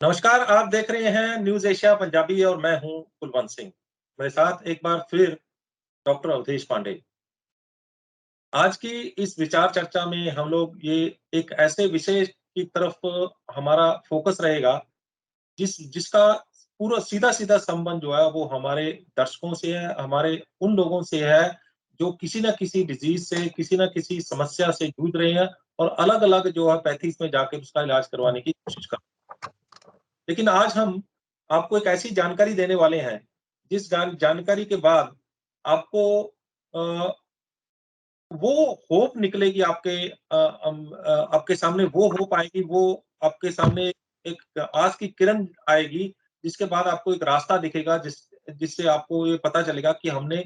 नमस्कार, आप देख रहे हैं न्यूज़ एशिया पंजाबी और मैं हूं कुलवंत सिंह। मेरे साथ एक बार फिर डॉक्टर अवधेश पांडे। आज की इस विचार चर्चा में हम लोग ये एक ऐसे विषय की तरफ हमारा फ़ोकस रहेगा जिसका पूरा सीधा-सीधा संबंध जो है वो हमारे दर्शकों से है, हमारे उन लोगों से है जो किसी न किसी डिज़ीज़ से, किसी न किसी समस्या से जूझ रहे हैं और अलग-अलग जो है पैथीज़ में जाके उसका इलाज करवाने की कोशिश कर। लेकिन आज हम आपको एक ऐसी जानकारी देने वाले हैं, जिस जानकारी के बाद आपको अ, वो होप निकलेगी आपके सामने वो होप आएगी, वो आपके सामने एक आस की किरण आएगी, जिसके बाद आपको एक रास्ता दिखेगा जिससे आपको ये पता चलेगा कि हमने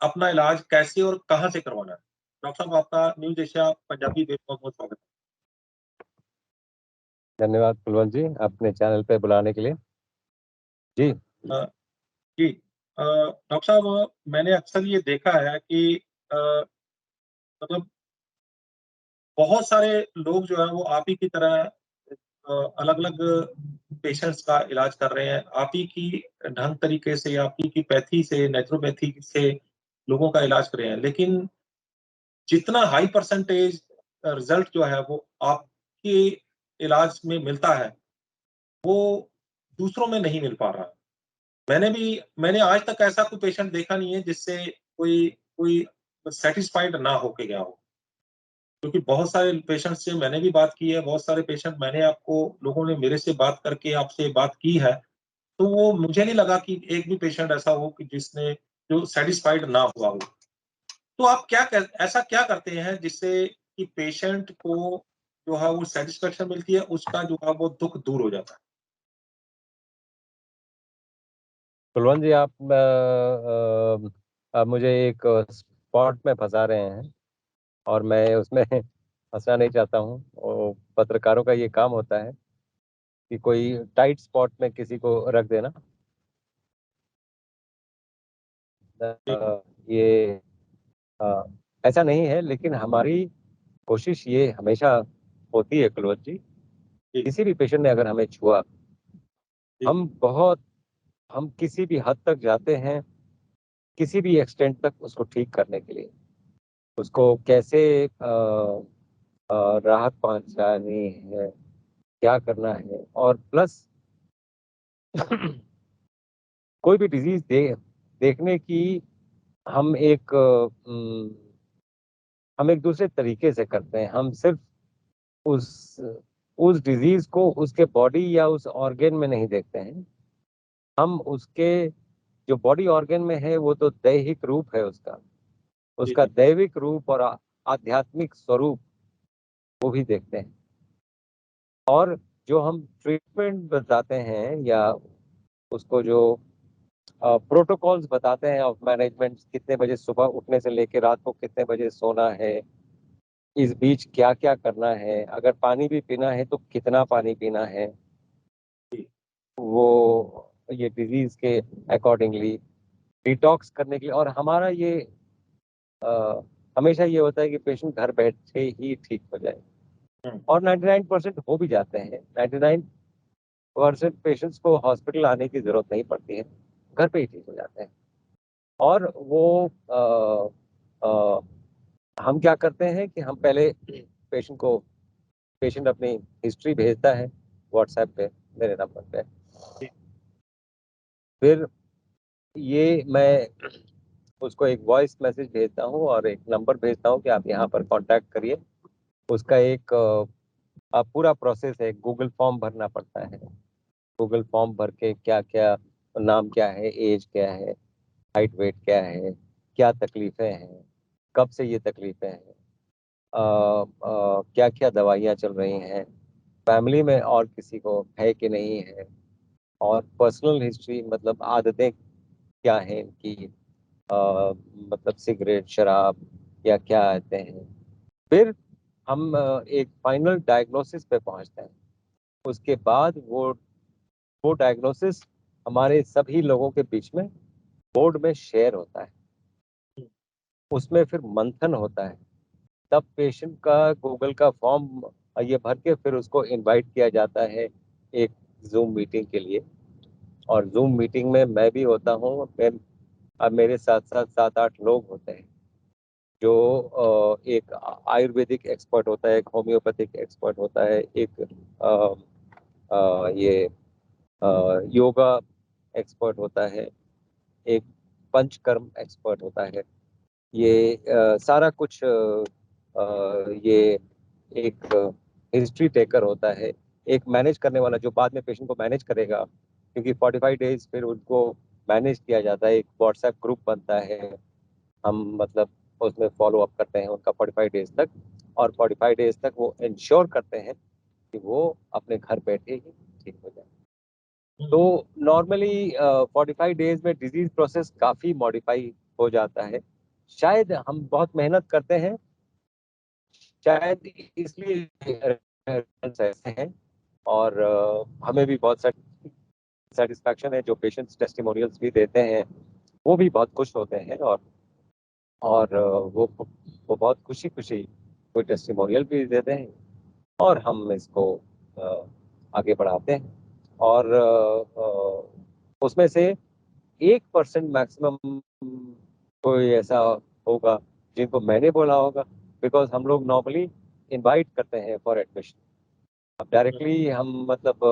अपना इलाज कैसे और कहाँ से करवाना है। डॉक्टर साहब आपका न्यूज़ एशिया पंजाबी में बहुत-बहुत स्वागत धन्यवाद कुलवंत जी, अपने चैनल पे बुलाने के लिए। जी, है। जी। डॉक्टर साहब मैंने अक्सर ये देखा है कि अ, मतलब बहुत सारे लोग जो हैं वो आप ही की तरह अलग-अलग पेशेंट्स का इलाज कर रहे हैं। आप ही की ढंग तरीके से, आप ही की पैथी से, नेचुरोपैथी से लोगों का इलाज कर रहे हैं। लेकिन जितना हाई परसेंटेज रिज़ल्ट जो है वो आपके इलाज में मिलता है, वो दूसरों में नहीं मिल पा रहा। मैंने आज तक ऐसा कोई पेशेंट देखा नहीं है जिससे कोई कोई सैटिस्फाइड ना होके गया हो। क्योंकि बहुत सारे पेशेंट से मैंने भी बात की है, बहुत सारे पेशेंट मैंने आपको लोगों ने मेरे से बात करके आपसे बात की है, तो वो मुझे नहीं लगा कि एक भी पेशेंट ऐसा हो कि जिसने जो सैटिस्फाइड ना हुआ हो। तो आप ऐसा क्या करते हैं जिससे कि पेशेंट को जो है वो सैटिस्फैक्शन मिलती है, उसका जो है वो दुःख दूर हो जाता है? कुलवंत जी आप मुझे एक स्पॉट में फँसा रहे हैं और मैं उसमें फँसना नहीं चाहता हूँ। और पत्रकारों का ये काम होता है कि कोई टाइट स्पॉट में किसी को रख देना। जी, ये अ, ऐसा नहीं है, लेकिन हमारी कोशिश ये हमेशा होती है कुलवंत जी, जी, किसी भी पेशेंट ने अगर हमें छुआ, जी, हम बहुत हम किसी भी हद तक जाते हैं, किसी भी एक्सटेंट तक उसको ठीक करने के लिए। उसको कैसे राहत पहुंचानी है, क्या करना है, और प्लस कोई भी डिजीज देखने की हम हम एक दूसरे तरीके से करते हैं। हम सिर्फ उस उस डिजीज को उसके बॉडी या उस ऑर्गन में नहीं देखते हैं। हम उसके जो बॉडी ऑर्गन में है वो तो दैहिक रूप है उसका, जी, उसका जी, दैविक रूप और आध्यात्मिक स्वरूप वो भी देखते हैं। और जो हम ट्रीटमेंट बताते हैं या उसको जो प्रोटोकॉल्स बताते हैं ऑफ मैनेजमेंट, कितने बजे सुबह उठने से लेकर रात को कितने बजे सोना है, इस बीच क्या क्या करना है, अगर पानी भी पीना है तो कितना पानी पीना है, जी, वो ये डिजीज के अकॉर्डिंगली डिटॉक्स करने के लिए। और हमारा ये अ, हमेशा ये होता है कि पेशेंट घर बैठे ही ठीक हो जाए, हुँ, और 99% हो भी जाते हैं। 99% पेशेंट्स को हॉस्पिटल आने की जरूरत नहीं पड़ती है, घर पे ही ठीक हो जाते हैं। और वो हम क्या करते हैं कि हम पहले पेशेंट अपनी हिस्ट्री भेजता है व्हाट्सएप पे मेरे नंबर पे। जी, फिर ये मैं उसको एक वॉइस मैसेज भेजता हूँ और एक नंबर भेजता हूँ कि आप यहाँ पर कांटेक्ट करिए। उसका एक पूरा प्रोसेस है, गूगल फॉर्म भरना पड़ता है। गूगल फॉर्म भर के क्या क्या, नाम क्या है, एज क्या है, हाइट वेट क्या है, क्या तकलीफें हैं, कब से ये तकलीफें हैं, क्या क्या दवाइयाँ चल रही हैं, फैमिली में और किसी को है कि नहीं है, और पर्सनल हिस्ट्री मतलब आदतें क्या हैं इनकी, मतलब सिगरेट, शराब या क्या आते हैं। फिर हम एक फाइनल डायग्नोसिस पे पहुंचते हैं। उसके बाद वो डायग्नोसिस हमारे सभी लोगों के बीच में बोर्ड में शेयर होता है। हुँ, उसमें फिर मंथन होता है। तब पेशेंट का गूगल का फॉर्म ये भर के फिर उसको इनवाइट किया जाता है एक जूम मीटिंग के लिए, और जूम मीटिंग में मैं भी होता हूँ। अब मेरे साथ साथ 7-8 लोग होते हैं, जो एक आयुर्वेदिक एक्सपर्ट होता है, एक होम्योपैथिक एक्सपर्ट होता है, एक ये योगा एक्सपर्ट होता है, एक पंचकर्म एक्सपर्ट होता है। ये सारा कुछ ये एक हिस्ट्री टेकर होता है, एक मैनेज करने वाला जो बाद में पेशेंट को मैनेज करेगा, क्योंकि 45 डेज फिर उनको मैनेज किया जाता है। एक व्हाट्सएप ग्रुप बनता है, हम मतलब उसमें फॉलो अप करते हैं उनका 45 डेज तक, और 45 डेज तक वो इंश्योर करते हैं कि वो अपने घर बैठे ही ठीक हो जाए। तो नॉर्मली 45 डेज में डिजीज प्रोसेस काफी मॉडिफाई हो जाता है। शायद हम बहुत मेहनत करते हैं, शायद इसलिए ऐसे हैं, और हमें भी बहुत सेटिस्फैक्शन है। जो पेशेंट्स टेस्टिमोनियल्स भी देते हैं वो भी बहुत खुश होते हैं, और वो बहुत खुशी खुशी कोई टेस्टिमोनियल भी देते हैं, और हम इसको आगे बढ़ाते हैं। और उसमें से 1% मैक्सिमम कोई ऐसा होगा जिनको मैंने बोला होगा, बिकॉज हम लोग नॉर्मली इनवाइट करते हैं फॉर एडमिशन। अब डायरेक्टली हम मतलब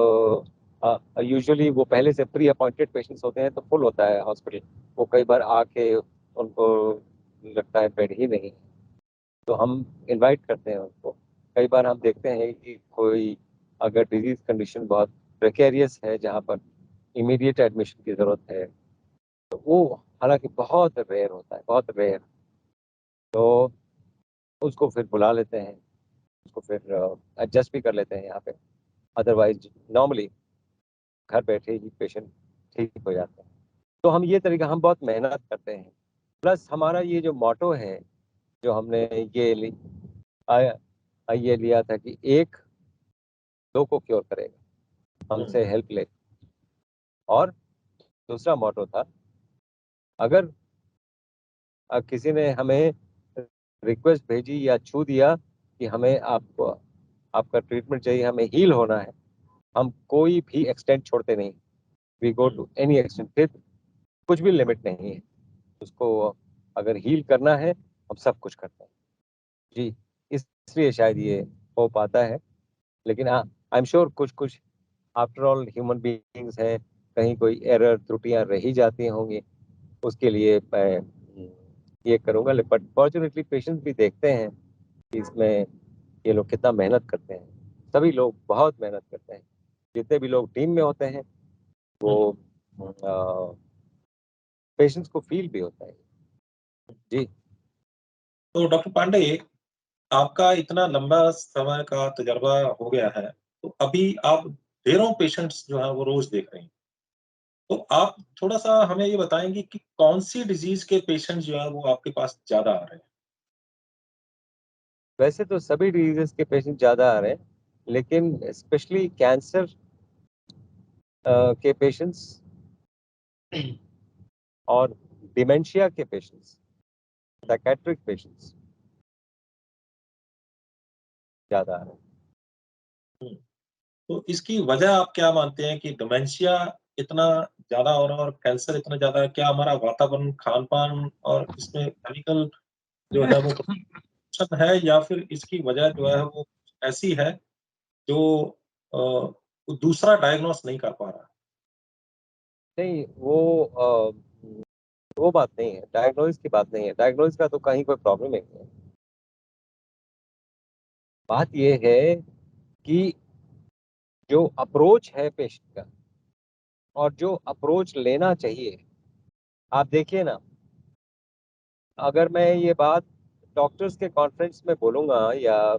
यूजुअली वो पहले से प्री अपॉइंटेड पेशेंट्स होते हैं, तो फुल होता है हॉस्पिटल। वो कई बार आके उनको लगता है बेड ही नहीं, तो हम इनवाइट करते हैं उनको। कई बार हम देखते हैं कि कोई अगर डिजीज कंडीशन बहुत प्रेकेरियस है, जहाँ पर इमीडिएट एडमिशन की जरूरत है, तो वो हालांकि बहुत रेयर होता है, बहुत रेयर, तो उसको फिर बुला लेते हैं, उसको फिर एडजस्ट भी कर लेते हैं यहाँ पे। अदरवाइज नॉर्मली घर बैठे ही पेशेंट ठीक हो जाते हैं। तो हम ये तरीका, हम बहुत मेहनत करते हैं। प्लस हमारा ये जो मोटो है, जो हमने ये लिया था कि एक दो को क्योर करेगा, हमसे हेल्प ले। और दूसरा मोटो था, अगर किसी ने हमें रिक्वेस्ट भेजी या छू दिया कि हमें आपको आपका ट्रीटमेंट चाहिए, हमें हील होना है, हम कोई भी एक्सटेंट छोड़ते नहीं। We go to any extent, फिर कुछ भी लिमिट नहीं है उसको। अगर हील करना है, हम सब कुछ करते हैं जी। इसलिए शायद ये हो पाता है। लेकिन हाँ, आई एम श्योर कुछ कुछ, आफ्टर ऑल ह्यूमन बीइंग्स है, कहीं कोई एरर त्रुटियां रही जाती होंगी, उसके लिए मैं ये करूंगा। बट फॉर्चुनेटली पेशेंट्स भी देखते हैं कि इसमें ये लोग कितना मेहनत करते हैं। सभी लोग बहुत मेहनत करते हैं, जितने भी लोग टीम में होते हैं, वो पेशेंट्स को फील भी होता है जी। तो डॉक्टर पांडे, आपका इतना लंबा समय का तजुर्बा हो गया है, तो अभी आप ढेरों पेशेंट्स जो हैं वो रोज़ देख रहे हैं। तो आप थोड़ा-सा हमें ये बताएँगे कि कौन-सी डिज़ीज़ के पेशेंट्स जो हैं वो आपके पास ज़्यादा आ रहे हैं? वैसे तो सभी डिजीजेस के पेशेंट ज्यादा आ रहे हैं, लेकिन स्पेशली कैंसर के पेशेंट्स और डिमेंशिया के पेशेंट्स, साइकेट्रिक पेशेंट्स ज्यादा आ रहे हैं। हुँ। तो इसकी वजह आप क्या मानते हैं कि डिमेंशिया इतना ज़्यादा हो रहा है और कैंसर इतना ज़्यादा है? क्या हमारा वातावरण, खान-पान और इसमें केमिकल जो है वो प्रदूषण है, या फिर इसकी वजह जो है वो ऐसी है जो वो दूसरा डायग्नोस नहीं कर पा रहा? नहीं, वो बात नहीं है, डायग्नोसिस की बात नहीं है। डायग्नोसिस का तो कहीं कोई प्रॉब्लम नहीं है। बात ये है कि जो अप्रोच है पेशेंट का, और जो अप्रोच लेना चाहिए, आप देखिए ना, अगर मैं ये बात डॉक्टर्स के कॉन्फ्रेंस में बोलूंगा या,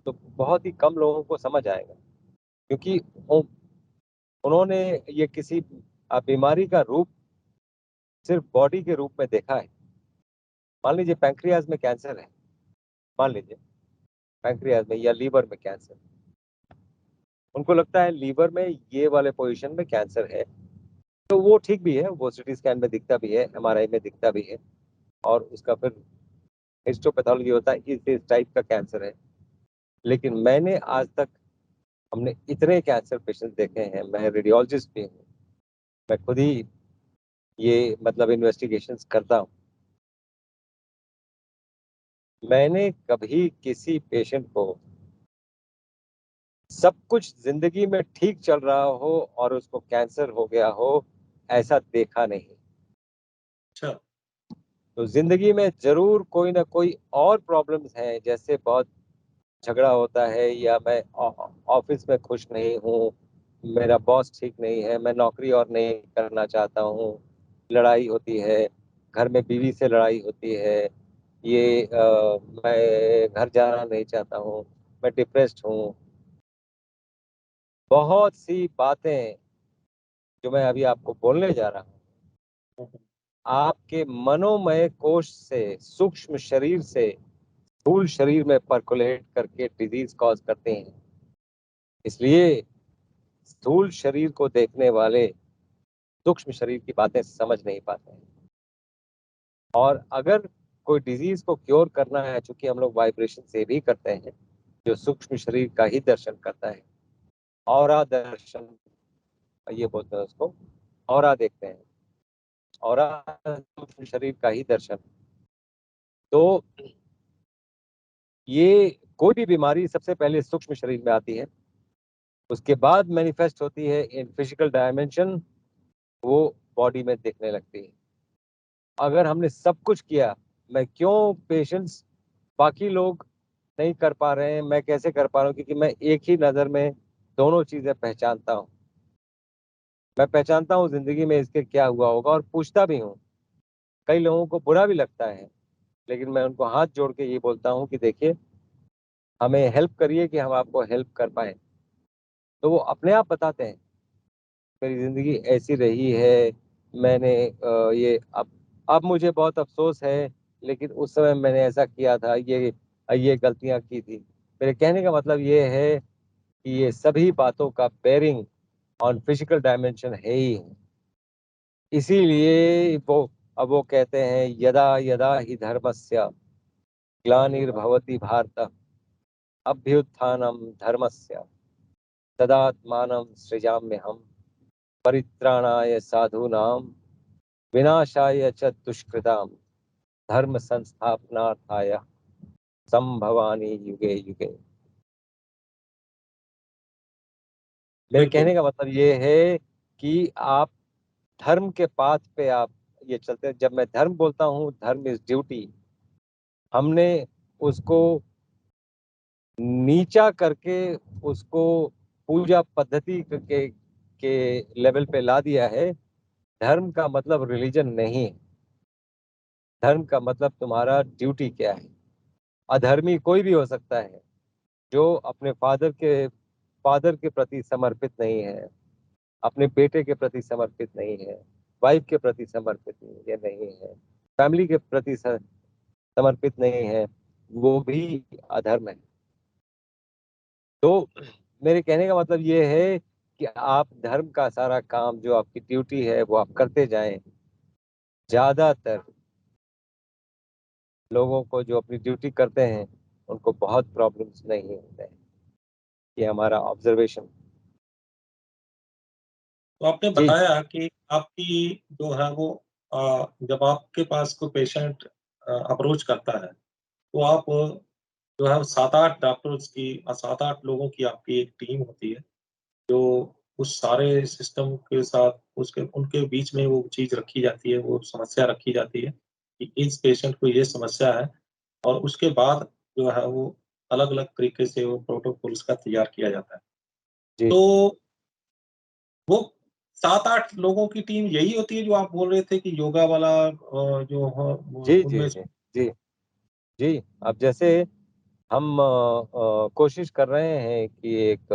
तो बहुत ही कम लोगों को समझ आएगा, क्योंकि उ- उन्होंने ये किसी बीमारी का रूप सिर्फ बॉडी के रूप में देखा है। मान लीजिए पैंक्रियाज में कैंसर है, मान लीजिए पैंक्रियाज में या लीवर में कैंसर, उनको लगता है लीवर में ये वाले पोजीशन में कैंसर है, तो वो ठीक भी है, वो सीटी स्कैन में दिखता भी है, एमआरआई में दिखता भी है, और उसका फिर हिस्टोपैथोलॉजी होता है इस टाइप का कैंसर है। लेकिन मैंने आज तक हमने इतने कैंसर पेशेंट देखे हैं, मैं रेडियोलॉजिस्ट भी हूँ, मैं खुद ही ये मतलब इन्वेस्टिगेशंस करता हूँ। मैंने कभी किसी पेशेंट को सब कुछ जिंदगी में ठीक चल रहा हो और उसको कैंसर हो गया हो, ऐसा देखा नहीं। अच्छा। तो जिंदगी में जरूर कोई ना कोई और प्रॉब्लम्स हैं, जैसे बहुत झगड़ा होता है, या मैं ऑफिस में खुश नहीं हूँ, मेरा बॉस ठीक नहीं है, मैं नौकरी और नहीं करना चाहता हूँ, लड़ाई होती है, घर में बीवी से लड़ाई होती है, ये मैं घर जाना नहीं चाहता हूँ, मैं डिप्रेस्ड हूँ। बहुत सी बातें जो मैं अभी आपको बोलने जा रहा हूँ, हम्म। आपके मनोमय कोश से, सूक्ष्म शरीर से स्थूल शरीर में परकोलेट करके डिजीज कॉज करते हैं। इसलिए स्थूल शरीर को देखने वाले सूक्ष्म शरीर की बातें समझ नहीं पाते हैं। और अगर कोई डिजीज को क्योर करना है, चूंकि हम लोग वाइब्रेशन से भी करते हैं, जो सूक्ष्म शरीर का ही दर्शन करता है, ऑरा दर्शन ये बोलते हैं उसको, ऑरा देखते हैं, ऑरा सूक्ष्म शरीर का ही दर्शन। तो ये कोई भी बीमारी सबसे पहले सूक्ष्म शरीर में आती है, उसके बाद मैनिफेस्ट होती है इन फिजिकल डायमेंशन, वो बॉडी में दिखने लगती है। अगर हमने सब कुछ किया, मैं क्यों पेशेंट्स बाकी लोग नहीं कर पा रहे हैं, मैं कैसे कर पा रहा हूँ? क्योंकि मैं एक ही नज़र में दोनों चीज़ें पहचानता हूँ। मैं पहचानता हूँ जिंदगी में इसके क्या हुआ होगा, और पूछता भी हूँ। कई लोगों को बुरा भी लगता है, लेकिन मैं उनको हाथ जोड़ के ये बोलता हूँ कि देखिए, हमें हेल्प करिए कि हम आपको हेल्प कर पाए। तो वो अपने आप बताते हैं, मेरी जिंदगी ऐसी रही है, मैंने ये अब मुझे बहुत अफसोस है, लेकिन उस समय मैंने ऐसा किया था, ये गलतियां की थी। मेरे कहने का मतलब ये है कि ये सभी बातों का बेरिंग ऑन फिजिकल डायमेंशन है ही है। इसीलिए अब वो कहते हैं, यदा यदा ही धर्मस्य ग्लानिर्भवति भारत अभ्युत्थानम धर्मस्य तदात्मानं सृजाम्यहम् परित्राणाय साधूनां विनाशाय च दुष्कृतां धर्म संस्थापनार्थाय संभवानि युगे युगे। मेरे बिल्कुल। कहने का मतलब ये है कि आप धर्म के पाथ पे आप ये चलते हैं। जब मैं धर्म बोलता हूँ, धर्म इज ड्यूटी, हमने उसको नीचा करके उसको पूजा पद्धति के लेवल पे ला दिया है। धर्म का मतलब रिलीजन नहीं है, धर्म का मतलब तुम्हारा ड्यूटी क्या है। अधर्मी कोई भी हो सकता है, जो अपने फादर के प्रति समर्पित नहीं है, अपने बेटे के प्रति समर्पित नहीं है, वाइफ के प्रति समर्पित नहीं है, फैमिली के प्रति समर्पित नहीं है, वो भी अधर्म है। तो मेरे कहने का मतलब ये है कि आप धर्म का सारा काम, जो आपकी ड्यूटी है, वो आप करते जाएं। ज्यादातर लोगों को जो अपनी ड्यूटी करते हैं, उनको बहुत प्रॉब्लम्स नहीं होते हैं। ये हमारा ऑब्जर्वेशन। तो आपने जी बताया कि आपकी जो है वो जब आपके पास कोई पेशेंट अप्रोच करता है, तो आप जो है 7-8 डॉक्टर्स की 7-8 लोगों की आपकी एक टीम होती है, जो उस सारे सिस्टम के साथ उसके उनके बीच में वो चीज़ रखी जाती है, वो समस्या रखी जाती है कि इस पेशेंट को ये समस्या है, और उसके बाद जो है वो अलग-अलग तरीके से वो प्रोटोकॉल्स का तैयार किया जाता है। जी तो वो 7-8 लोगों की टीम यही होती है जो आप बोल रहे थे कि योगा वाला जो ह वो जी जी उनमें जी जी जी। अब जैसे हम कोशिश कर रहे हैं कि एक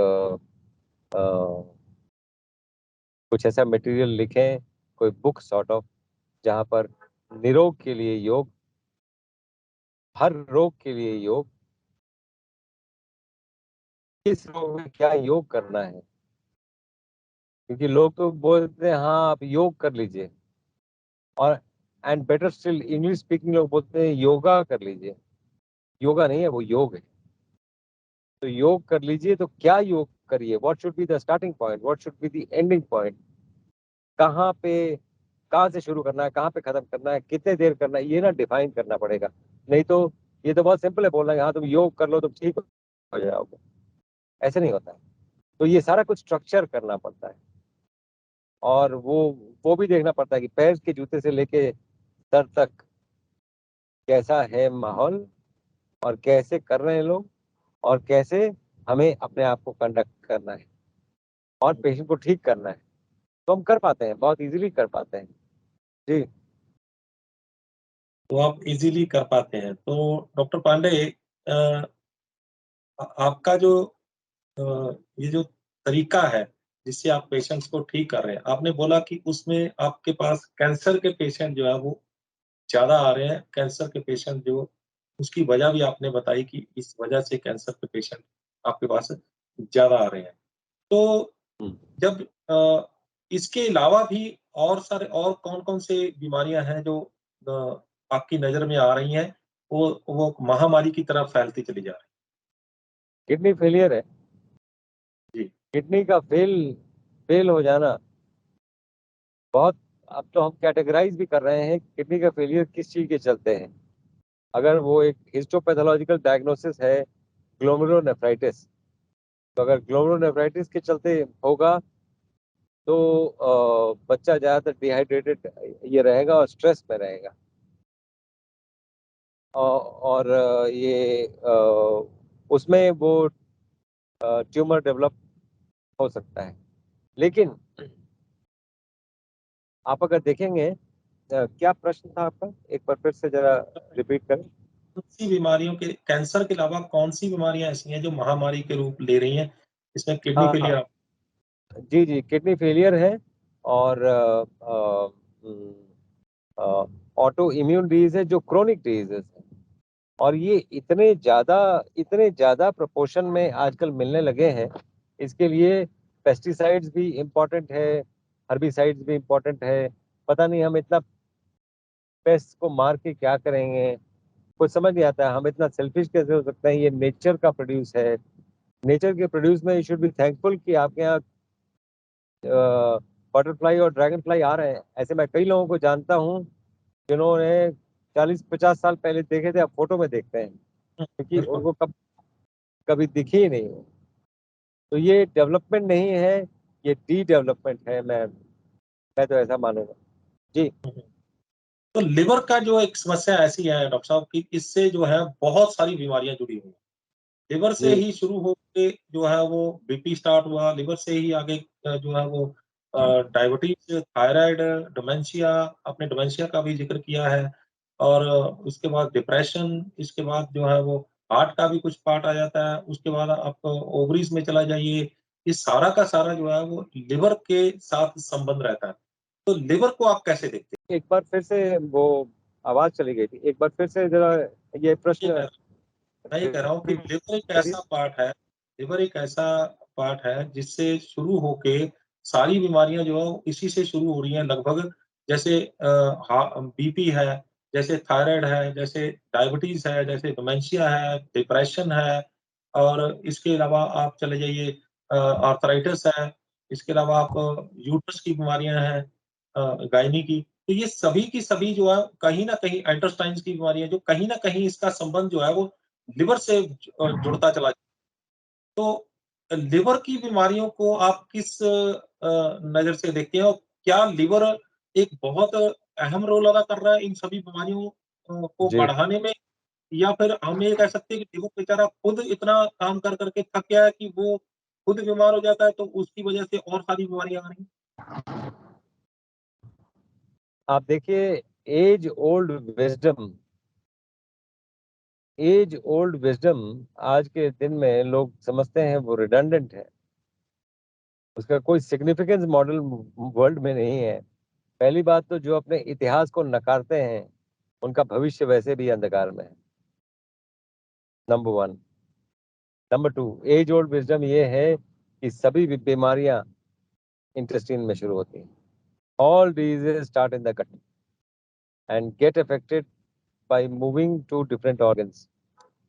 कुछ ऐसा मटेरियल लिखें, कोई बुक सॉर्ट ऑफ, जहाँ पर निरोग के लिए योग, हर रोग के लिए योग, किस रोग में क्या योग करना है। क्योंकि लोग तो बोलते हैं हाँ आप योग कर लीजिए, और and better still English speaking लोग बोलते हैं योगा कर लीजिए। योगा नहीं है, वो योग है। तो योग कर लीजिए, तो क्या योग करिए, what should be the starting point, what should be the ending point, कहाँ से शुरू करना है, कहाँ पे खत्म करना है, कितने देर करना है, ये ना डिफाइन करना पड़ेगा। नहीं तो ये तो बहुत सिंपल है बोलना है हाँ तुम योग कर लो तुम ठीक हो जाओगे, ऐसे नहीं होता है। तो ये सारा कुछ स्ट्रक्चर करना पड़ता है, और वो भी देखना पड़ता है कि पैर के जूते से लेके सर तक कैसा है माहौल, और कैसे कर रहे हैं लोग, और कैसे हमें अपने आप को कंडक्ट करना है और पेशेंट को ठीक करना है, तो हम कर पाते हैं, बहुत इजीली कर पाते हैं। जी तो आप इज़िली कर पाते हैं। तो डॉक्टर पांडे, अ, आपका जो अ, ये जो तरीका है, जिससे आप पेशेंट्स को ठीक कर रहे हैं, आपने बोला कि उसमें आपके पास कैंसर के पेशेंट जो है वो ज़्यादा आ रहे हैं। कैंसर के पेशेंट जो, उसकी वजह भी आपने बताई कि इस वजह से कैंसर के पेशेंट आपके पास ज़्यादा आ रहे हैं। तो हम्म। जब इसके अलावा भी और सारे और कौन-कौन से बीमारियाँ हैं जो आपकी नज़र में आ रही हैं, वो महामारी की तरह फैलती चली जा रही किडनी फेलियर है, हैं? जी। किडनी का फेल हो जाना बहुत, अब तो हम कैटेगराइज भी कर रहे हैं किडनी का फेलियर किस चीज के चलते हैं। अगर वो एक हिस्टोपैथोलॉजिकल डायग्नोसिस है ग्लोमेरुलोनेफ्राइटिस, तो अगर ग्लोमेरुलोनेफ्राइटिस के चलते होगा तो बच्चा ज्यादातर डिहाइड्रेटेड ये रहेगा और स्ट्रेस में रहेगा, और उसमें वो ट्यूमर डेवलप हो सकता है। लेकिन आप अगर देखेंगे, क्या प्रश्न था आपका, एक बार फिर से जरा रिपीट करें। कौन-सी बीमारियों के, कैंसर के अलावा कौन-सी बीमारियाँ ऐसी हैं जो महामारी के रूप ले रही हैं? इसमें किडनी हाँ हाँ, फेलियर आप। जी जी, किडनी फेलियर है, और ऑटो इम्यून डिजीज है जो क्रोनिक डिजीजेस है, और ये इतने ज्यादा प्रोपोर्शन में आजकल मिलने लगे हैं। इसके लिए पेस्टिसाइड्स भी इम्पोर्टेंट है, हर्बिसाइड्स भी इम्पोर्टेंट है। पता नहीं हम इतना पेस्ट को मार के क्या करेंगे, कुछ समझ नहीं आता है। हम इतना सेल्फिश कैसे हो सकते हैं, ये नेचर का प्रोड्यूस है। नेचर के प्रोड्यूस में यू शुड बी थैंकफुल कि आपके यहाँ बटरफ्लाई और ड्रैगन फ्लाई आ रहे हैं। ऐसे मैं कई लोगों को जानता हूँ जिन्होंने 40-50 साल पहले देखे थे, अब फोटो में देखते हैं, हुँ, क्योंकि बिल्कुल। उनको कभी दिखे ही नहीं। तो ये डेवलपमेंट नहीं है, ये डी डेवलपमेंट है। मैं तो ऐसा मानूंगा। जी हुँ, हुँ। तो लिवर का जो एक समस्या ऐसी है डॉक्टर साहब कि इससे जो है बहुत सारी बीमारियाँ जुड़ी हुई हैं। लिवर से जी ही शुरू होके जो है वो बीपी स्टार्ट हुआ, लिवर से ही आगे जो है वो डायबिटीज़, थायराइड, डिमेंशिया, आपने डिमेंशिया का भी ज़िक्र किया है, और उसके बाद डिप्रेशन, इसके बाद जो है वो हार्ट का भी कुछ पार्ट आ जाता है, उसके बाद आप ओवरीज़ में चला जाइए, ये सारा का सारा जो है वो लिवर के साथ संबंध रहता है। तो लिवर को आप कैसे देखते एक बार फिर से वो आवाज चली गई थी, एक बार फिर से जरा ये हैं? प्रश्न मैं ये कह रहा हूँ कि repeat लिवर एक करिए। ऐसा पार्ट है, लिवर एक ऐसा पार्ट है जिससे शुरू होके सारी बीमारियाँ जो है इसी से शुरू हो रही हैं लगभग। जैसे बीपी है, जैसे थायराइड है, जैसे डायबिटीज़ है, जैसे डिमेंशिया है, डिप्रेशन है, और इसके अलावा आप चले जाइए आर्थराइटिस है, इसके अलावा आप यूट्रस की बीमारियाँ हैं, गायनी की। तो ये सभी की सभी जो है कहीं न कहीं इंटेस्टाइन्स की बीमारियाँ जो कहीं न कहीं इसका संबंध जो है वो लिवर से जुड़ता चला। तो लिवर की बीमारियों को आप किस नज़र से देखते हैं? और क्या लिवर एक बहुत अहम रोल अदा कर रहा है इन सभी बीमारियों को जी बढ़ाने में? या फिर हम ये कह सकते हैं कि लिवर बेचारा खुद इतना काम कर के थक गया है कि वो खुद बीमार हो जाता है, तो उसकी वजह से और सारी बीमारियाँ आ रही हैं? आप देखिए, age old wisdom age old wisdom आज के दिन में लोग समझते हैं वो रिडंडेंट है, उसका कोई सिग्निफिकेंस मॉडल वर्ल्ड में नहीं है। पहली बात तो जो अपने इतिहास को नकारते हैं उनका भविष्य वैसे भी अंधकार में है, number one. Number two, age old wisdom ये है कि सभी बीमारियां इंटेस्टाइन में शुरू होती हैं। All diseases start in the gut and get affected by moving to different organs,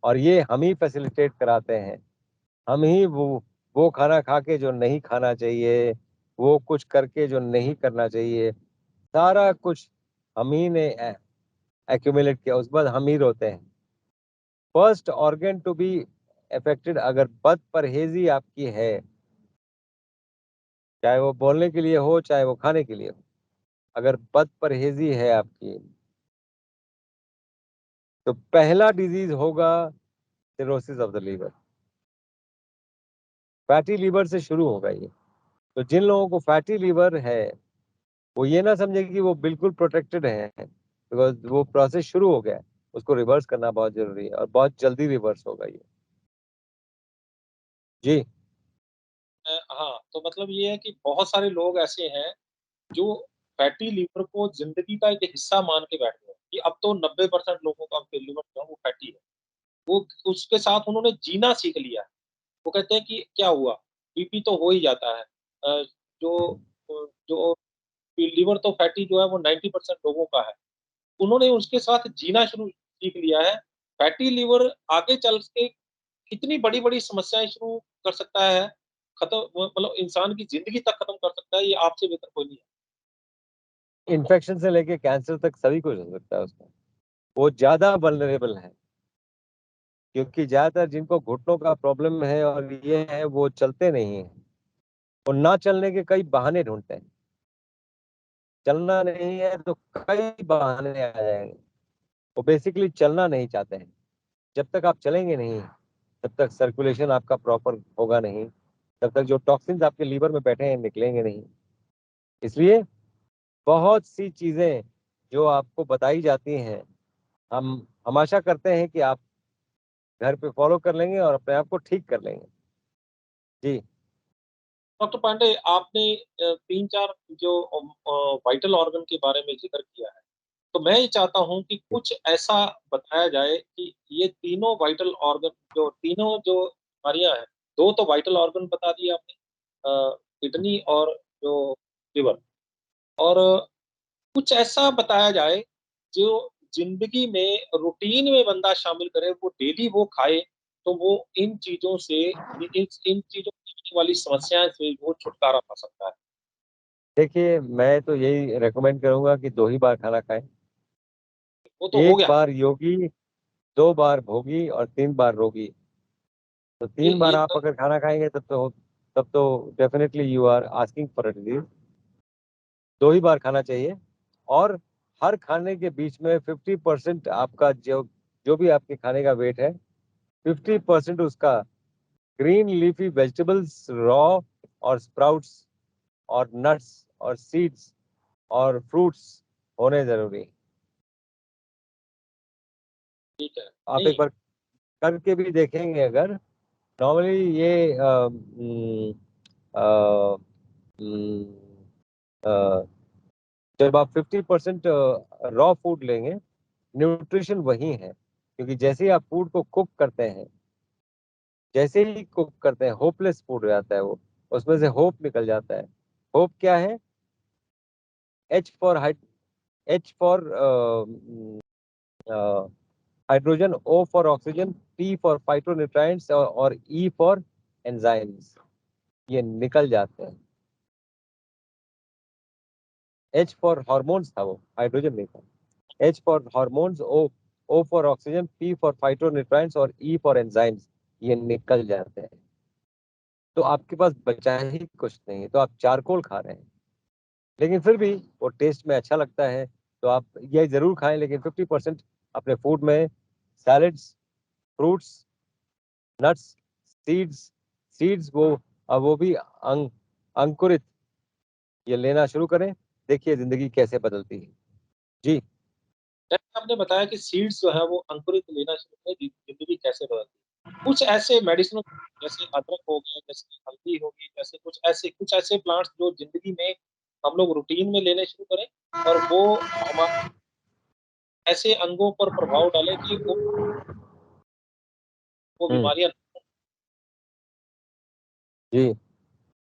और ये हम ही फैसिलिटेट कराते हैं। हम ही वो खाना खा के जो नहीं खाना चाहिए, वो कुछ करके जो नहीं करना चाहिए, सारा कुछ हम ही ने एक्यूमुलेट किया, उसके बाद हम ही रोते हैं। First organ to be affected अगर बद परहेजी आपकी है, चाहे वो बोलने के लिए हो चाहे वो खाने के लिए हो, अगर बद परहेजी है आपकी, तो पहला डिजीज होगा cirrhosis of the liver. Fatty liver से शुरू होगा ये। तो जिन लोगों को फैटी लीवर है, वो ये ना समझे कि वो बिल्कुल प्रोटेक्टेड है, बिकॉज वो प्रोसेस शुरू हो गया है। उसको रिवर्स करना बहुत जरूरी है, और बहुत जल्दी रिवर्स होगा ये। जी। हाँ, तो मतलब ये है कि बहुत सारे लोग ऐसे हैं जो फैटी लीवर को जिंदगी का एक हिस्सा मान के बैठे हैं कि अब तो 90% लोगों का लीवर जो है वो फैटी है। वो उसके साथ उन्होंने जीना सीख लिया है। वो कहते हैं कि क्या हुआ, बीपी तो हो ही जाता है। जो जो लीवर तो फैटी जो है वो 90% लोगों का है। उन्होंने उसके साथ जीना शुरू सीख लिया है। फैटी लीवर आगे चल के कितनी बड़ी बड़ी समस्याएं शुरू कर सकता है, खत्म मतलब इंसान की जिंदगी तक खत्म कर सकता है, ये आपसे बेहतर कोई नहीं है। इन्फेक्शन से लेके कैंसर तक सभी कुछ हो सकता है उसमें। वो ज्यादा वल्नरेबल है, क्योंकि ज्यादातर जिनको घुटनों का प्रॉब्लम है और ये है, वो चलते नहीं है। वो ना चलने के कई बहाने ढूंढते हैं। चलना नहीं है तो कई बहाने आ जाएंगे। वो बेसिकली चलना नहीं चाहते हैं। जब तक आप चलेंगे नहीं, तब तक सर्कुलेशन आपका प्रॉपर होगा नहीं, तब तक जो टॉक्सिन्स आपके लीवर में बैठे हैं निकलेंगे नहीं। इसलिए बहुत सी चीजें जो आपको बताई जाती हैं, हम आशा करते हैं कि आप घर पे फॉलो कर लेंगे और अपने आप को ठीक कर लेंगे। जी। डॉक्टर पांडे, आपने तीन चार जो वाइटल ऑर्गन के बारे में जिक्र किया है, तो मैं ये चाहता हूँ कि कुछ ऐसा बताया जाए कि ये तीनों वाइटल ऑर्गन, जो तीनों जो बीमारियां हैं, दो तो वाइटल ऑर्गन बता दिए आपने, किडनी और जो लिवर, और कुछ ऐसा बताया जाए जो जिंदगी में रूटीन में बंदा शामिल करे, वो डेली वो खाए, तो वो इन चीजों से, इन चीजों वाली समस्याएं से वो छुटकारा पा सकता है। देखिए, मैं तो यही रेकमेंड करूंगा कि 2 ही बार खाना खाएं। वो तो हो एक गया। बार योगी, 2 बार भोगी और 3 बार रोगी। तो तीन बार ये आप अगर खाना खाएंगे तब तो definitely you are asking for a disease. 2 ही बार खाना चाहिए। और हर खाने के बीच में 50% आपका जो जो भी आपके खाने का वेट है, 50% उसका ग्रीन लीफी वेजिटेबल्स, रॉ और स्प्राउट्स और नट्स और सीड्स और फ्रूट्स होने जरूरी हैं। ठीक है। आप एक नहीं। बार करके भी देखेंगे अगर। नॉर्मली ये अ, हम्म, अ, जब आप 50% रॉ फूड लेंगे, न्यूट्रिशन वही है, क्योंकि जैसे ही आप फूड को कुक करते हैं, जैसे ही कुक करते हैं, होपलेस फूड हो जाता है वो। उसमें से होप निकल जाता है। होप क्या है? H for H for hydrogen, O for oxygen, P for phytonutrients और ई फॉर एंजाइम्स। ये निकल जाते हैं। एच फॉर हार्मोन्स था, वो हाइड्रोजन नहीं था। H for hormones, O for oxygen, P for phytonutrients और ई फॉर एंजाइम्स। ये निकल जाते हैं। तो आपके पास बचा ही कुछ नहीं, तो आप चारकोल खा रहे हैं। लेकिन फिर भी वो टेस्ट में अच्छा लगता है, तो आप ये जरूर खाएं, लेकिन 50% अपने फूड में salads, fruits, nuts, seeds, seeds वो भी अंकुरित, ये लेना शुरू करें। देखिए जिंदगी कैसे बदलती है। जी। जैसे आपने बताया कि सीड्स जो है वो अंकुरित लेना शुरू करें, जिंदगी कैसे बदलती है, कुछ ऐसे मेडिसिन, जैसे अदरक हो गया, जैसे हल्दी होगी, जैसे कुछ ऐसे प्लांट्स जो जिंदगी में हम लोग रूटीन में लेने शुरू करें, और वो हमारे ऐसे अंगों पर प्रभाव डाले कि वो हम्म। बीमारियां। जी।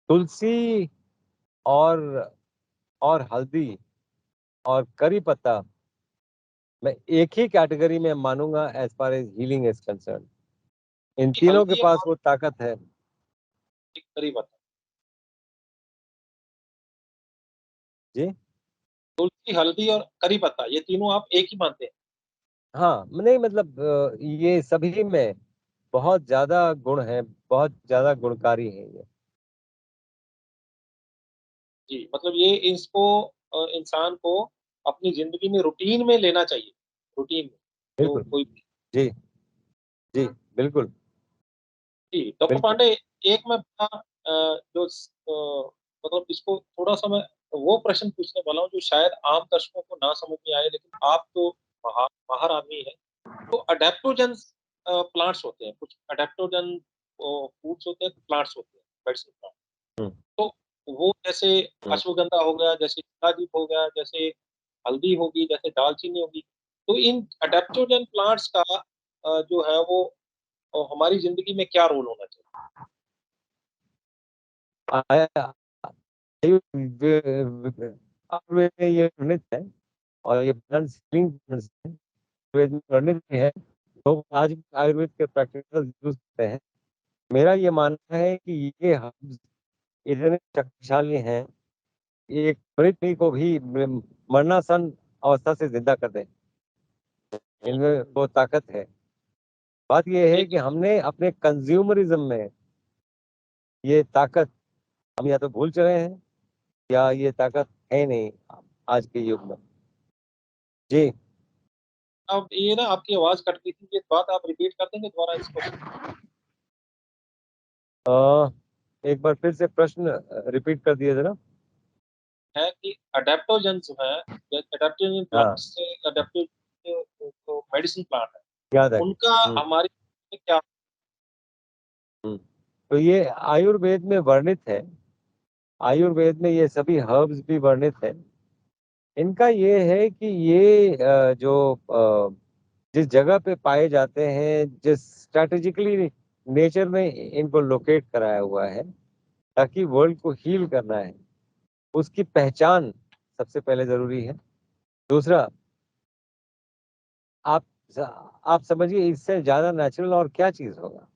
तुलसी और हल्दी और करी पत्ता, मैं एक ही कैटेगरी में मानूंगा as far as healing is concern. इन तीनों के हल्दी पास और वो ताकत है। एक करी पत्ता। जी? तुलसी, हल्दी और करी पत्ता ये तीनों आप एक ही मानते हैं? हाँ, नहीं मतलब ये सभी में बहुत ज़्यादा गुण हैं, बहुत ज़्यादा गुणकारी हैं ये। जी, मतलब ये इसको इंसान को अपनी ज़िंदगी में रूटीन में लेना चाहिए, रूटीन में। जो बिल्कुल। कोई जी, जी, बिल्कुल, जी, डॉक्टर बिल्कुल। पांडे एक मैं मतलब इसको थोड़ा-सा मैं वो प्रश्न पूछने वाला हूँ जो शायद आम दर्शकों को ना समझ में आए, लेकिन आप तो माहिर आदमी हैं। तो अडैप्टोजेन्स प्लांट्स होते हैं, कुछ अडैप्टोजन फूड्स होते हैं, प्लांट्स होते हैं, मेडिसिन प्लांट। हुँ, तो वो जैसे हुँ। अश्वगंधा हो गया, जैसे शिलाजीत हो गया, जैसे हल्दी होगी, जैसे दालचीनी होगी। तो इन अडैप्टोजेन प्लांट्स का जो है वो हमारी ज़िंदगी में क्या रोल होना चाहिए? आया आयु व व आयुर्वेद में ये वर्णित है और ये प्लांट्स हीलिंग प्लांट्स हैं, आयुर्वेद में वर्णित भी है। लोग आज भी आयुर्वेद के प्रैक्टिकल यूज़ करते हैं। मेरा ये मानना है कि ये हर्ब्स इतने शक्तिशाली हैं, ये एक मृत्यु को भी मरणासन अवस्था से ज़िंदा कर दें। हुँ, इनमें वो ताकत है। बात ये है एक कि हमने अपने कंज़्यूमरिज़्म में ये ताकत हम या तो भूल चले हैं या ये ताकत है नहीं आज के युग में। जी। अब ये ना आपकी आवाज़ कट गई थी, ये बात आप रिपीट कर देंगे दोबारा इस क्वेश्चन? अ, एक बार फिर से प्रश्न रिपीट कर दिए ज़रा। है कि अडैप्टोजेन जो है, अडैप्टोजेन हाँ, प्लांट से अडैप्टो जो मेडिसिन प्लांट है, याद है। उनका हुँ, हमारी में क्या हुँ। तो ये आयुर्वेद में वर्णित है। आयुर्वेद में ये सभी हर्ब्स भी वर्णित हैं। इनका ये है कि ये जिस जगह पे पाए जाते हैं, जिस स्ट्रैटेजिकली नेचर ने इनको लोकेट कराया हुआ है, ताकि वर्ल्ड को हील करना है, उसकी पहचान सबसे पहले ज़रूरी है। दूसरा, आप स आप समझिए इससे ज़्यादा नेचुरल और क्या चीज़ होगा?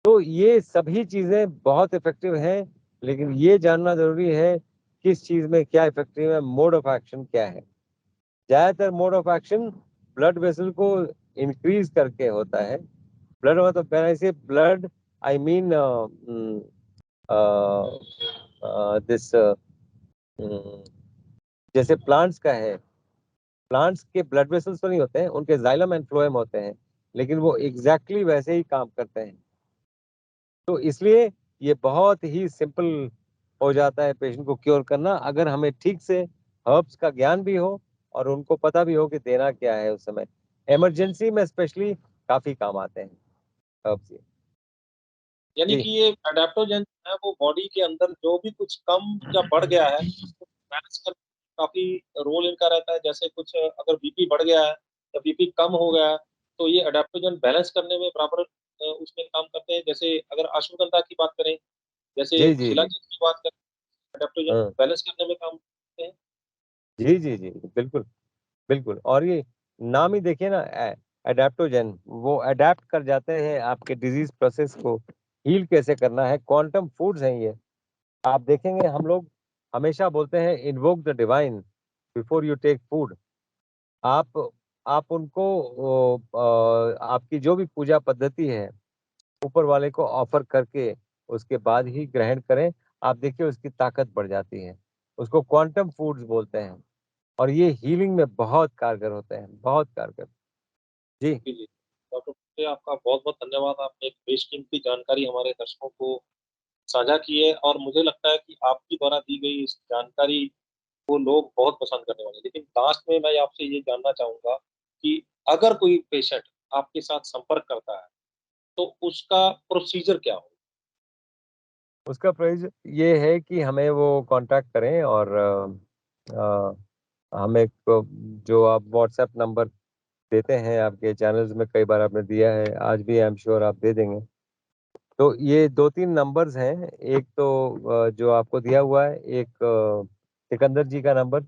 तो ये सभी चीज़ें बहुत इफ़ेक्टिव हैं, लेकिन ये जानना ज़रूरी है, किस चीज़ में क्या इफ़ेक्टिव है, मोड ऑफ एक्शन क्या है? ज़्यादातर mode of action blood vessel को इंक्रीज़ करके होता है। ब्लड मतलब व्हेन आई से ब्लड आई मीन दिस जैसे प्लांट्स का है, प्लांट्स के ब्लड वेसल्स तो नहीं होते हैं, उनके जाइलम एंड फ्लोएम होते हैं, लेकिन वो एग्ज़ैक्टली वैसे ही काम करते हैं। तो इसलिए ये बहुत ही सिंपल हो जाता है पेशेंट को क्योर करना, अगर हमें ठीक से हर्ब्स का ज्ञान भी हो और उनको पता भी हो कि देना क्या है उस समय। इमरजेंसी में स्पेशली काफ़ी काम आते हैं हर्ब्स ये। यानी जी, कि ये अडैप्टोजेन है वो बॉडी के अंदर जो भी कुछ कम या बढ़ गया है, उसको बैलेंस करने में काफ़ी रोल इनका रहता है। जैसे कुछ अगर बीपी बढ़ गया है या बीपी कम हो गया है, तो ये अडैप्टोजेन बैलेंस करने में बराबर उसमें काम करते हैं। जैसे अगर अश्वगंधा की बात करें, जैसे जी, जी, जी। शिलाजीत की बात करें, अडैप्टोजेन हाँ। बैलेंस करने में काम करते हैं। जी, जी, जी, बिल्कुल, बिल्कुल और ये नाम ही देखिए ना एडाप्टोजेन वो अडैप्ट कर जाते हैं आपके डिज़ीज़ प्रोसेस को हील कैसे करना है, क्वांटम फूड्स हैं ये। आप देखेंगे हम लोग हमेशा बोलते हैं invoke the divine before you take food. आप आप उनको आपकी जो भी पूजा पद्धति है, ऊपर वाले को ऑफ़र करके उसके बाद ही ग्रहण करें। आप देखिए उसकी ताकत बढ़ जाती है। उसको क्वांटम फूड्स बोलते हैं और ये हीलिंग में बहुत कारगर होते हैं, बहुत कारगर। जी, जी, जी। डॉक्टर भुट्टे आपका बहुत-बहुत धन्यवाद। आपने एक बेशकीमती जानकारी हमारे दर्शकों को साझा की है और मुझे लगता है कि आपके द्वारा दी गई इस जानकारी को लोग बहुत पसंद करने वाले हैं। लेकिन लास्ट में मैं आपसे ये जानना चाहूँगा कि अगर कोई पेशेंट आपके साथ संपर्क करता है, तो उसका प्रोसीजर क्या हो? उसका प्राइस ये है कि हमें वो कॉन्टैक्ट करें और हमें को जो आप व्हाट्सएप नंबर देते हैं आपके चैनल्स में कई बार आपने दिया है, आज भी आई एम श्योर आप दे देंगे। तो ये 2-3 नंबर्स हैं, एक तो जो आपको दिया हुआ है, एक सिकंदर जी का नंबर,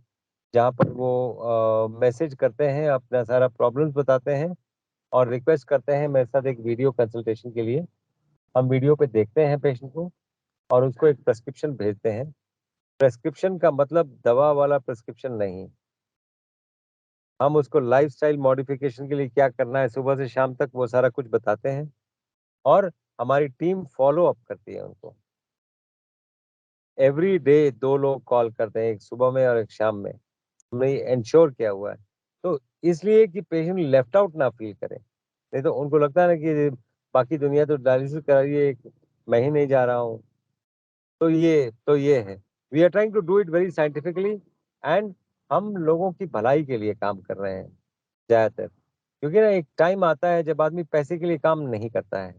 जहाँ पर वो मैसेज करते हैं, अपना सारा प्रॉब्लम्स बताते हैं और रिक्वेस्ट करते हैं मेरे साथ एक वीडियो कंसल्टेशन के लिए। हम वीडियो पे देखते हैं पेशेंट को और उसको एक प्रेस्क्रिप्शन भेजते हैं। प्रेस्क्रिप्शन का मतलब दवा वाला प्रेस्क्रिप्शन नहीं। हम उसको लाइफ़स्टाइल मॉडिफ़िकेशन के लिए क्या करना है सुबह से शाम तक वो सारा कुछ बताते हैं और हमारी टीम फ़ॉलो अप करती है उनको। एवरी डे 2 लोग कॉल करते हैं, एक सुबह में और एक शाम में। हमने ये एंश्योर किया हुआ है। तो इसलिए कि पेशेंट लेफ्ट आउट ना फ़ील करे। नहीं तो उनको लगता है ना कि बाकी दुनिया तो डायलिसिस करा रही है, मैं ही नहीं जा रहा हूँ। तो ये है। We are trying to do it very scientifically and हम लोगों की भलाई के लिए काम कर रहे हैं ज़्यादातर। क्योंकि ना एक टाइम आता है जब आदमी पैसे के लिए काम नहीं करता है।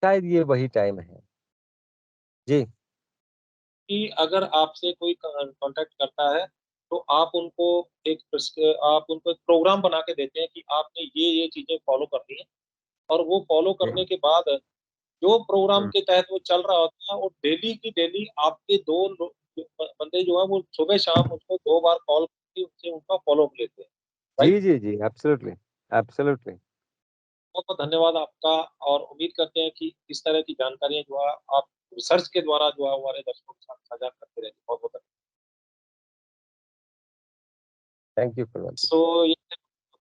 शायद ये वही टाइम है। जी। कि अगर आपसे कोई कांटेक्ट करता है तो आप उनको एक प्रोग्राम बना के देते हैं कि आपने ये चीजें फॉलो करनी है, और वो फॉलो जी। करने के बाद जो प्रोग्राम हुँ। के तहत वो चल रहा होता है, वो डेली की डेली आपके बंदे जो है वो सुबह शाम उसको 2 बार कॉल करके उससे उनका फॉलो अप लेते हैं, जी, राइट? जी, जी। Absolutely, absolutely. बहुत बहुत धन्यवाद आपका, और उम्मीद करते हैं कि इस तरह की जानकारियां जो है आप रिसर्च के द्वारा जो है हमारे दर्शकों के साथ साझा करते रहेंगे। बहुत बहुत थैंक यू कुलवंत जी। सो ये थे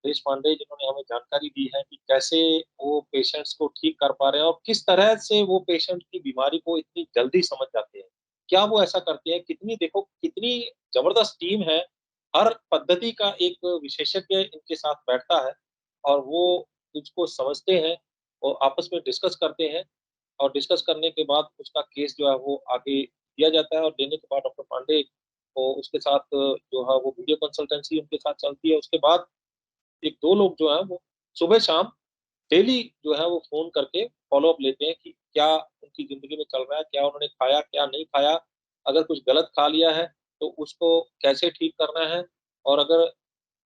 देश पांडे, जिन्होंने हमें जानकारी दी है कि कैसे वो पेशेंट्स को ठीक कर पा रहे हैं और किस तरह से वो पेशेंट की बीमारी को इतनी जल्दी समझ जाते हैं। क्या वो ऐसा करते हैं? कितनी जबरदस्त टीम है। हर पद्धति का एक विशेषज्ञ इनके साथ बैठता है और वो उसको समझते हैं और आपस में डिस्कस करते हैं, और डिस्कस करने के बाद उसका केस जो है वो आगे दिया जाता है, और देने के बाद डॉक्टर पांडे को उसके साथ जो है वो वीडियो कंसल्टेंसी उनके साथ चलती है। उसके बाद एक दो लोग जो है वो सुबह शाम डेली जो है वो फ़ोन करके फ़ॉलो अप लेते हैं कि क्या उनकी ज़िंदगी में चल रहा है, क्या उन्होंने खाया, क्या नहीं खाया, अगर कुछ गलत खा लिया है, तो उसको कैसे ठीक करना है, और अगर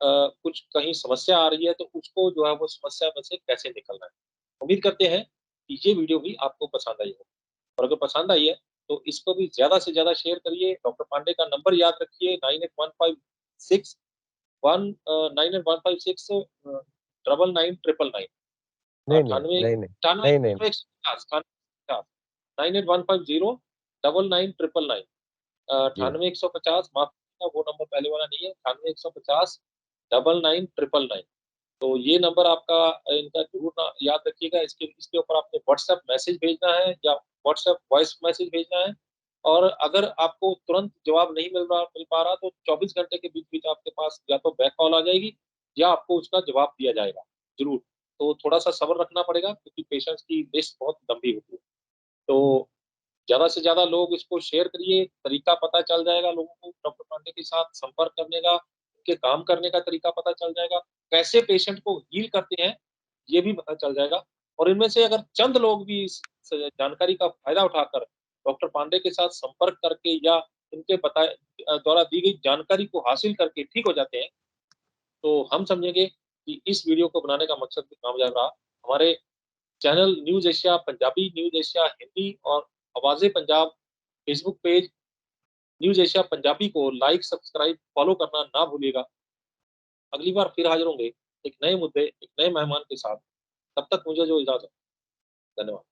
कुछ कहीं समस्या आ रही है, तो उसको जो है वो समस्या में से कैसे निकलना है। उम्मीद करते हैं कि ये वीडियो भी आपको पसंद आई हो, और अगर पसंद आई है, तो इसको भी ज़्यादा से ज़्यादा शेयर करिए। डॉक्टर पांडे का नंबर याद रखिए, 981561 9815 डबल 9 999, नहीं, नहीं, अठानवे नहीं, नहीं। अठानवे नहीं, नहीं। अठानवे 150 981509 जी। 98 150, माफ कीजिएगा, वो नंबर पहले वाला नहीं है। 98 150 डबल 9 999। तो ये नंबर आपका इनका जरूर याद रखिएगा। इसके इसके ऊपर आपने व्हाट्सएप मैसेज भेजना है या व्हाट्सएप वॉइस मैसेज भेजना है, और अगर आपको तुरंत जवाब नहीं मिल पा रहा, तो 24 घंटे के बीच बीच आपके पास या तो बैक कॉल आ जाएगी या आपको उसका जवाब दिया जाएगा जरूर। तो थोड़ा सा सब्र रखना पड़ेगा, क्योंकि पेशेंट्स की लिस्ट बहुत लंबी होती है। तो ज़्यादा से ज़्यादा लोग इसको शेयर करिए, तरीका पता चल जाएगा लोगों को डॉक्टर पांडे के साथ संपर्क करने का, उनके काम करने का तरीका पता चल जाएगा, कैसे पेशेंट को हील करते हैं, ये भी पता चल जाएगा। और इनमें से अगर चंद लोग भी इस जानकारी का फ़ायदा उठाकर डॉक्टर पांडे के साथ संपर्क करके या इनके बताए द्वारा दी गई जानकारी को हासिल करके ठीक हो जाते हैं, तो हम समझेंगे कि इस वीडियो को बनाने का मकसद भी कामयाब रहा। हमारे channel news Asia Punjabi, news Asia Hindi और Awaaze Punjab Facebook page news Asia Punjabi को लाइक, सब्सक्राइब, फॉलो करना ना भूलिएगा। अगली बार फिर हाज़िर होंगे एक नए मुद्दे, एक नए मेहमान के साथ। तब तक मुझे जो इजाज़त। धन्यवाद।